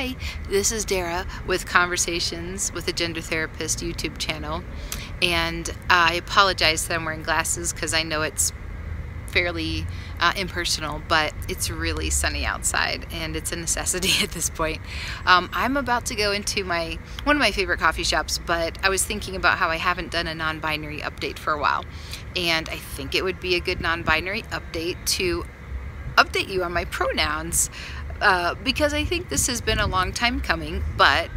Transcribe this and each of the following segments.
Hi, this is Dara with Conversations with a Gender Therapist YouTube channel, and I apologize that I'm wearing glasses because I know it's fairly impersonal, but it's really sunny outside and it's a necessity at this point. I'm about to go into one of my favorite coffee shops, but I was thinking about how I haven't done a non-binary update for a while, and I think it would be a good non-binary update to update you on my pronouns. Because I think this has been a long time coming, but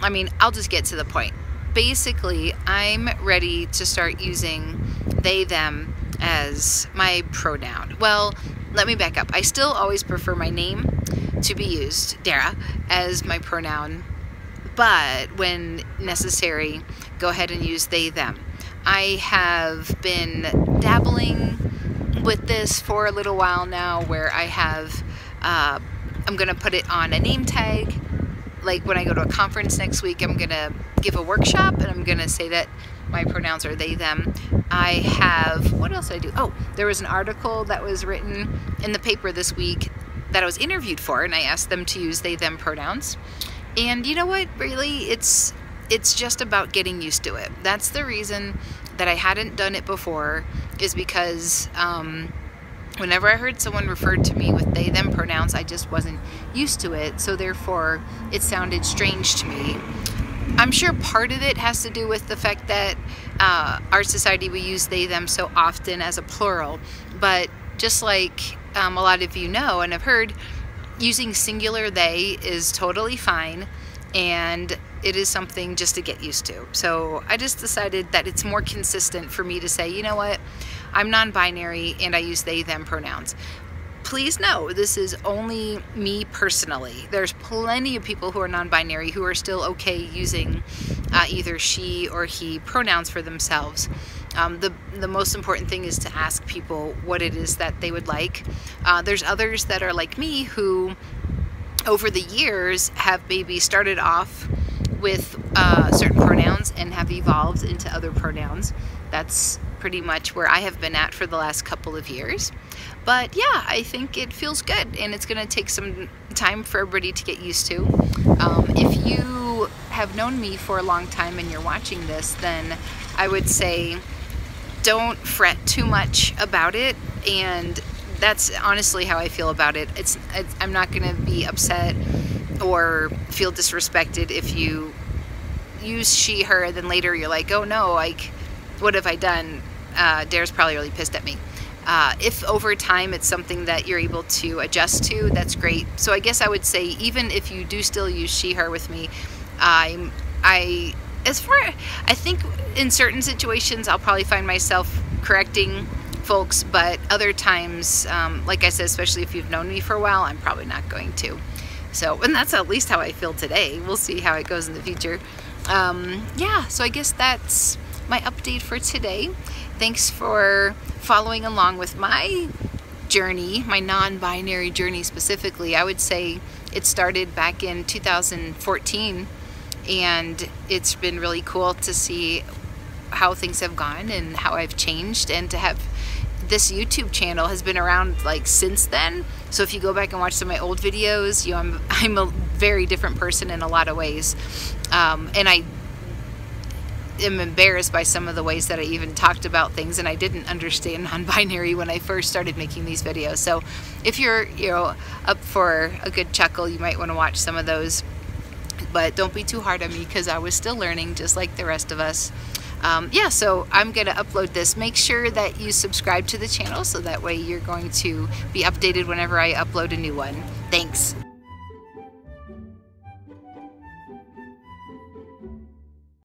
I mean, I'll just get to the point. Basically, I'm ready to start using they, them as my pronoun. Well, let me back up. I still always prefer my name to be used, Dara, as my pronoun, but when necessary, go ahead and use they, them. I have been dabbling with this for a little while now, where I have I'm going to put it on a name tag. Like when I go to a conference next week, I'm going to give a workshop and I'm going to say that my pronouns are they, them. I have, what else did I do? Oh, there was an article that was written in the paper this week that I was interviewed for, and I asked them to use they, them pronouns. And you know what? Really, it's just about getting used to it. That's the reason that I hadn't done it before, is because whenever I heard someone referred to me with they, them pronouns, I just wasn't used to it, so therefore it sounded strange to me. I'm sure part of it has to do with the fact that our society, we use they, them so often as a plural, but just like a lot of you know and have heard, using singular they is totally fine, and it is something just to get used to. So I just decided that it's more consistent for me to say, you know what, I'm non-binary and I use they, them pronouns. Please know, this is only me personally. There's plenty of people who are non-binary who are still okay using either she or he pronouns for themselves. The most important thing is to ask people what it is that they would like. There's others that are like me who over the years have maybe started off with certain pronouns and have evolved into other pronouns. That's pretty much where I have been at for the last couple of years. But yeah, I think it feels good, and it's going to take some time for everybody to get used to. If you have known me for a long time and you're watching this, then I would say don't fret too much about it, and that's honestly how I feel about it. I'm not going to be upset or feel disrespected if you use she, her, and then later you're like, oh no, like, what have I done? Dara's probably really pissed at me. If over time it's something that you're able to adjust to, that's great. So I guess I would say, even if you do still use she, her with me, I think in certain situations I'll probably find myself correcting folks, but other times, like I said, especially if you've known me for a while, I'm probably not going to. So, and that's at least how I feel today. We'll see how it goes in the future. Yeah, so I guess that's my update for today. Thanks for following along with my journey, my non-binary journey specifically. I would say it started back in 2014, and it's been really cool to see how things have gone and how I've changed, and to have this YouTube channel has been around like since then. So if you go back and watch some of my old videos, you know, I'm a very different person in a lot of ways, and I am embarrassed by some of the ways that I even talked about things, and I didn't understand non-binary when I first started making these videos. So if you're, you know, up for a good chuckle, you might want to watch some of those, but don't be too hard on me because I was still learning just like the rest of us. Yeah, so I'm going to upload this. Make sure that you subscribe to the channel so that way you're going to be updated whenever I upload a new one. Thanks.